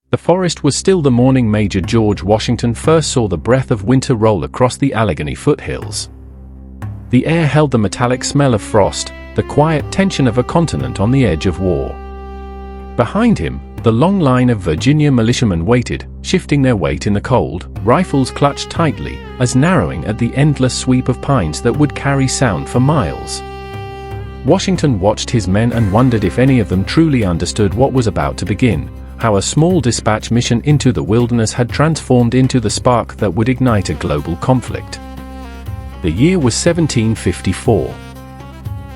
The forest was still the morning Major George Washington first saw the breath of winter roll across the Allegheny foothills. The air held the metallic smell of frost, the quiet tension of a continent on the edge of war. Behind him, the long line of Virginia militiamen waited, shifting their weight in the cold, rifles clutched tightly, as narrowing at the endless sweep of pines that would carry sound for miles. Washington watched his men and wondered if any of them truly understood what was about to begin, how a small dispatch mission into the wilderness had transformed into the spark that would ignite a global conflict. The year was 1754.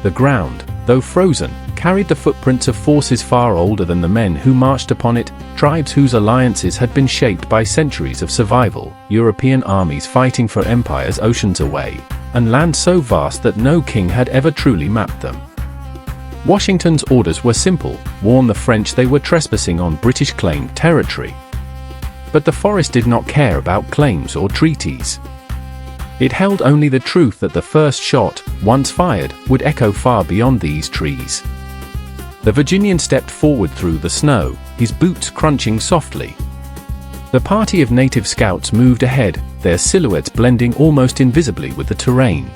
The ground, though frozen, carried the footprints of forces far older than the men who marched upon it, tribes whose alliances had been shaped by centuries of survival, European armies fighting for empires oceans away, and lands so vast that no king had ever truly mapped them. Washington's orders were simple: warn the French they were trespassing on British-claimed territory. But the forest did not care about claims or treaties. It held only the truth that the first shot, once fired, would echo far beyond these trees. The Virginian stepped forward through the snow, his boots crunching softly. The party of native scouts moved ahead, their silhouettes blending almost invisibly with the terrain.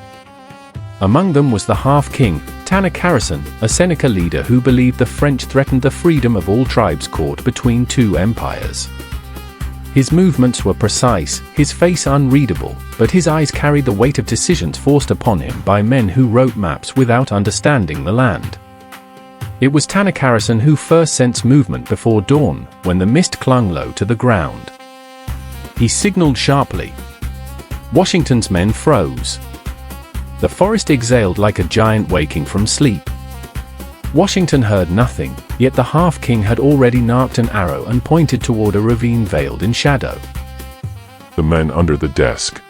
Among them was the half-king, Tanacharison, a Seneca leader who believed the French threatened the freedom of all tribes caught between two empires. His movements were precise, his face unreadable, but his eyes carried the weight of decisions forced upon him by men who wrote maps without understanding the land. It was Tanacharison who first sensed movement before dawn, when the mist clung low to the ground. He signaled sharply. Washington's men froze. The forest exhaled like a giant waking from sleep. Washington heard nothing, yet the half-king had already narked an arrow and pointed toward a ravine veiled in shadow. The men under the desk.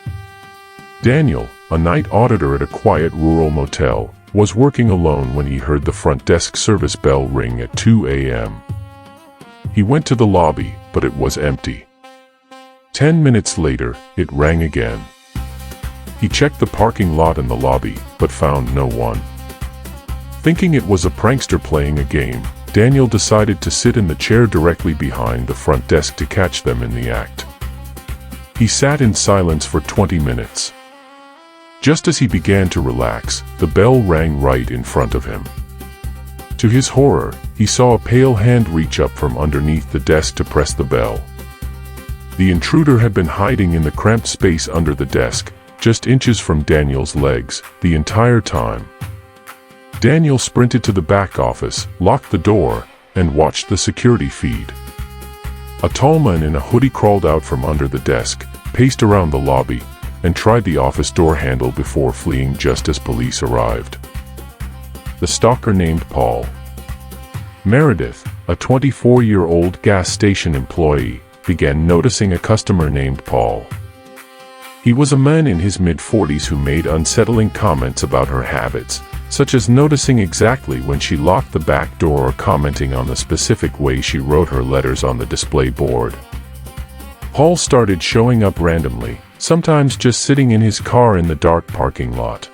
Daniel, a night auditor at a quiet rural motel, was working alone when he heard the front desk service bell ring at 2 a.m. He went to the lobby, but it was empty. 10 minutes later, it rang again. He checked the parking lot and the lobby, but found no one. Thinking it was a prankster playing a game, Daniel decided to sit in the chair directly behind the front desk to catch them in the act. He sat in silence for 20 minutes. Just as he began to relax, the bell rang right in front of him. To his horror, he saw a pale hand reach up from underneath the desk to press the bell. The intruder had been hiding in the cramped space under the desk, just inches from Daniel's legs, the entire time. Daniel sprinted to the back office, locked the door, and watched the security feed. A tall man in a hoodie crawled out from under the desk, paced around the lobby, and tried the office door handle before fleeing just as police arrived. The stalker named Paul. Meredith, a 24-year-old gas station employee, began noticing a customer named Paul. He was a man in his mid-40s who made unsettling comments about her habits, such as noticing exactly when she locked the back door or commenting on the specific way she wrote her letters on the display board. Paul started showing up randomly, sometimes just sitting in his car in the dark parking lot.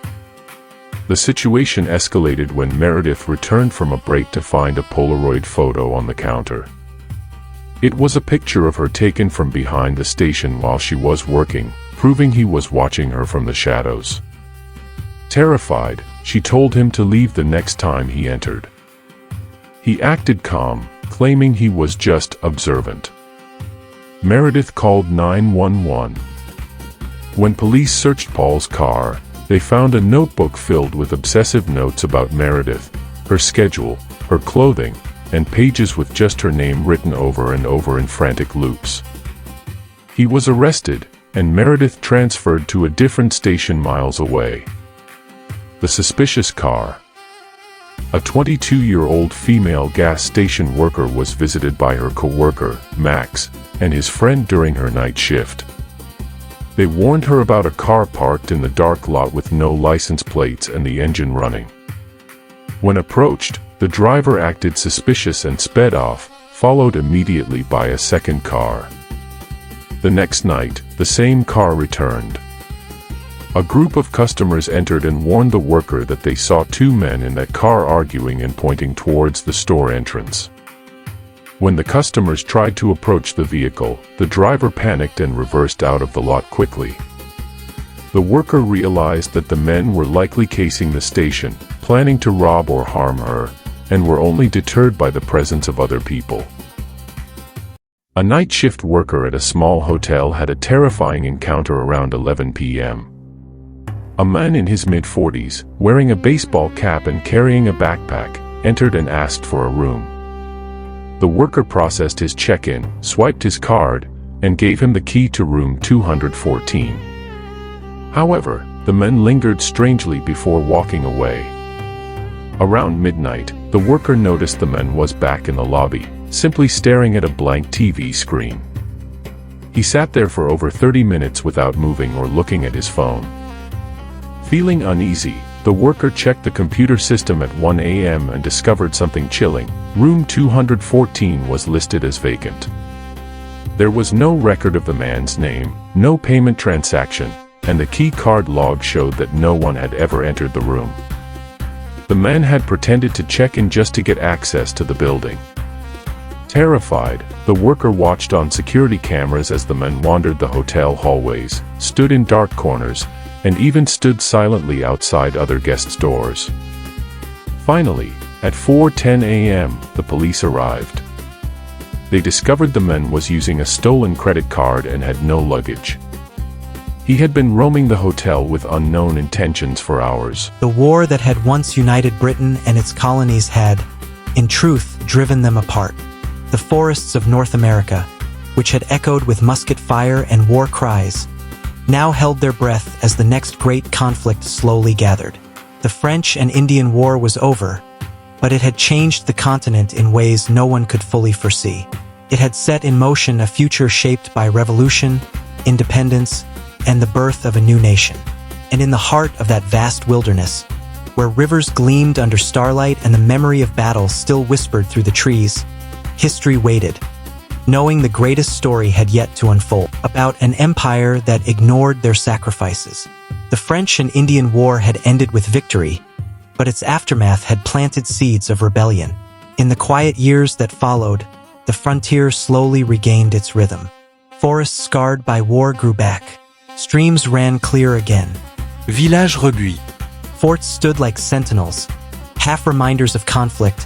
The situation escalated when Meredith returned from a break to find a Polaroid photo on the counter. It was a picture of her taken from behind the station while she was working, proving he was watching her from the shadows. Terrified, she told him to leave the next time he entered. He acted calm, claiming he was just observant. Meredith called 911. When police searched Paul's car, they found a notebook filled with obsessive notes about Meredith, her schedule, her clothing, and pages with just her name written over and over in frantic loops. He was arrested, and Meredith transferred to a different station miles away. The suspicious car. A 22-year-old female gas station worker was visited by her co-worker, Max, and his friend during her night shift. They warned her about a car parked in the dark lot with no license plates and the engine running. When approached, the driver acted suspicious and sped off, followed immediately by a second car. The next night, the same car returned. A group of customers entered and warned the worker that they saw two men in that car arguing and pointing towards the store entrance. When the customers tried to approach the vehicle, the driver panicked and reversed out of the lot quickly. The worker realized that the men were likely casing the station, planning to rob or harm her, and were only deterred by the presence of other people. A night shift worker at a small hotel had a terrifying encounter around 11 p.m. A man in his mid-40s, wearing a baseball cap and carrying a backpack, entered and asked for a room. The worker processed his check-in, swiped his card, and gave him the key to room 214. However, the men lingered strangely before walking away. Around midnight, the worker noticed the man was back in the lobby, simply staring at a blank TV screen. He sat there for over 30 minutes without moving or looking at his phone. Feeling uneasy, the worker checked the computer system at 1 a.m. and discovered something chilling. Room 214 was listed as vacant. There was no record of the man's name, no payment transaction, and the key card log showed that no one had ever entered the room. The man had pretended to check in just to get access to the building. Terrified, the worker watched on security cameras as the men wandered the hotel hallways, stood in dark corners, and even stood silently outside other guests' doors. Finally, at 4:10 a.m., the police arrived. They discovered the man was using a stolen credit card and had no luggage. He had been roaming the hotel with unknown intentions for hours. The war that had once united Britain and its colonies had, in truth, driven them apart. The forests of North America, which had echoed with musket fire and war cries, now held their breath as the next great conflict slowly gathered. The French and Indian War was over, but it had changed the continent in ways no one could fully foresee. It had set in motion a future shaped by revolution, independence, and the birth of a new nation. And in the heart of that vast wilderness, where rivers gleamed under starlight and the memory of battle still whispered through the trees, history waited, knowing the greatest story had yet to unfold, about an empire that ignored their sacrifices. The French and Indian War had ended with victory, but its aftermath had planted seeds of rebellion. In the quiet years that followed, the frontier slowly regained its rhythm. Forests scarred by war grew back. Streams ran clear again. Village rebuit. Forts stood like sentinels, half reminders of conflict,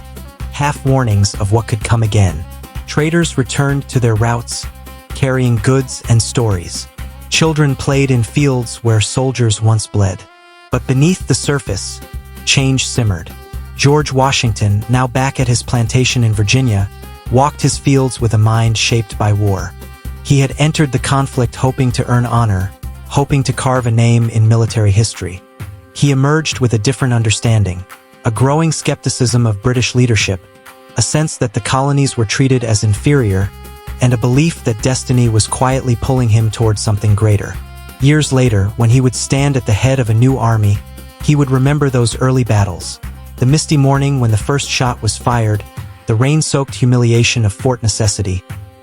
half warnings of what could come again. Traders returned to their routes, carrying goods and stories. Children played in fields where soldiers once bled. But beneath the surface, change simmered. George Washington, now back at his plantation in Virginia, walked his fields with a mind shaped by war. He had entered the conflict hoping to earn honor, hoping to carve a name in military history. He emerged with a different understanding, a growing skepticism of British leadership, a sense that the colonies were treated as inferior, and a belief that destiny was quietly pulling him toward something greater. Years later, when he would stand at the head of a new army, he would remember those early battles. The misty morning when the first shot was fired, the rain-soaked humiliation of Fort Necessity,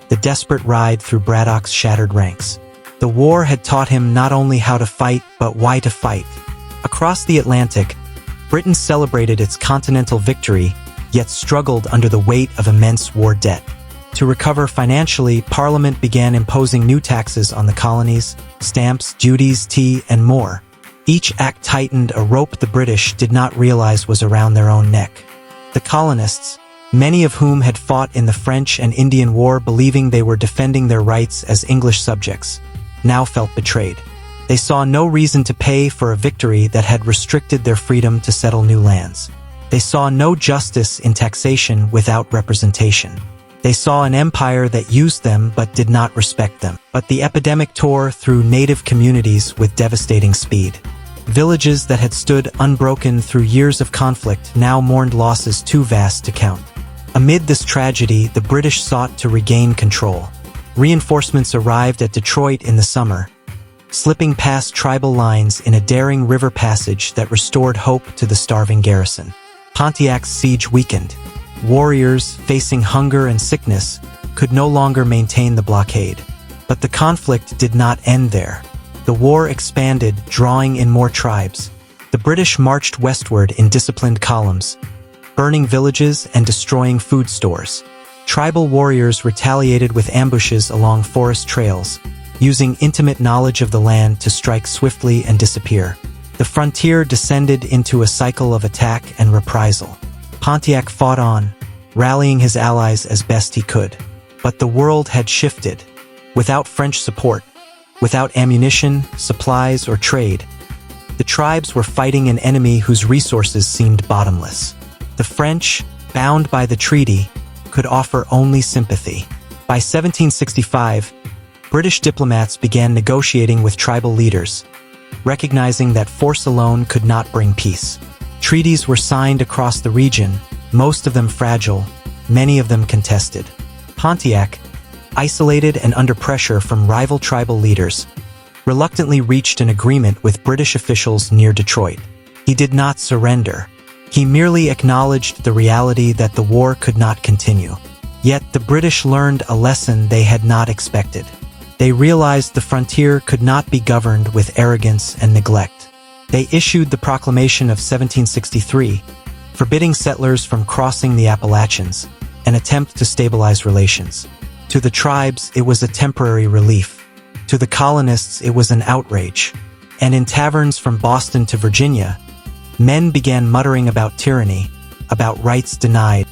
the desperate ride through Braddock's shattered ranks. The war had taught him not only how to fight, but why to fight. Across the Atlantic, Britain celebrated its continental victory, yet struggled under the weight of immense war debt. To recover financially, Parliament began imposing new taxes on the colonies, stamps, duties, tea, and more. Each act tightened a rope the British did not realize was around their own neck. The colonists, many of whom had fought in the French and Indian War believing they were defending their rights as English subjects, now felt betrayed. They saw no reason to pay for a victory that had restricted their freedom to settle new lands. They saw no justice in taxation without representation. They saw an empire that used them but did not respect them. But the epidemic tore through native communities with devastating speed. Villages that had stood unbroken through years of conflict now mourned losses too vast to count. Amid this tragedy, the British sought to regain control. Reinforcements arrived at Detroit in the summer, slipping past tribal lines in a daring river passage that restored hope to the starving garrison. Pontiac's siege weakened. Warriors, facing hunger and sickness, could no longer maintain the blockade. But the conflict did not end there. The war expanded, drawing in more tribes. The British marched westward in disciplined columns, burning villages and destroying food stores. Tribal warriors retaliated with ambushes along forest trails, using intimate knowledge of the land to strike swiftly and disappear. The frontier descended into a cycle of attack and reprisal. Pontiac fought on, rallying his allies as best he could. But the world had shifted. Without French support, without ammunition, supplies, or trade, the tribes were fighting an enemy whose resources seemed bottomless. The French, bound by the treaty, could offer only sympathy. By 1765, British diplomats began negotiating with tribal leaders, recognizing that force alone could not bring peace. Treaties were signed across the region, most of them fragile, many of them contested. Pontiac, isolated and under pressure from rival tribal leaders, reluctantly reached an agreement with British officials near Detroit. He did not surrender. He merely acknowledged the reality that the war could not continue. Yet the British learned a lesson they had not expected. They realized the frontier could not be governed with arrogance and neglect. They issued the Proclamation of 1763, forbidding settlers from crossing the Appalachians, an attempt to stabilize relations. To the tribes, it was a temporary relief. To the colonists, it was an outrage. And in taverns from Boston to Virginia, men began muttering about tyranny, about rights denied,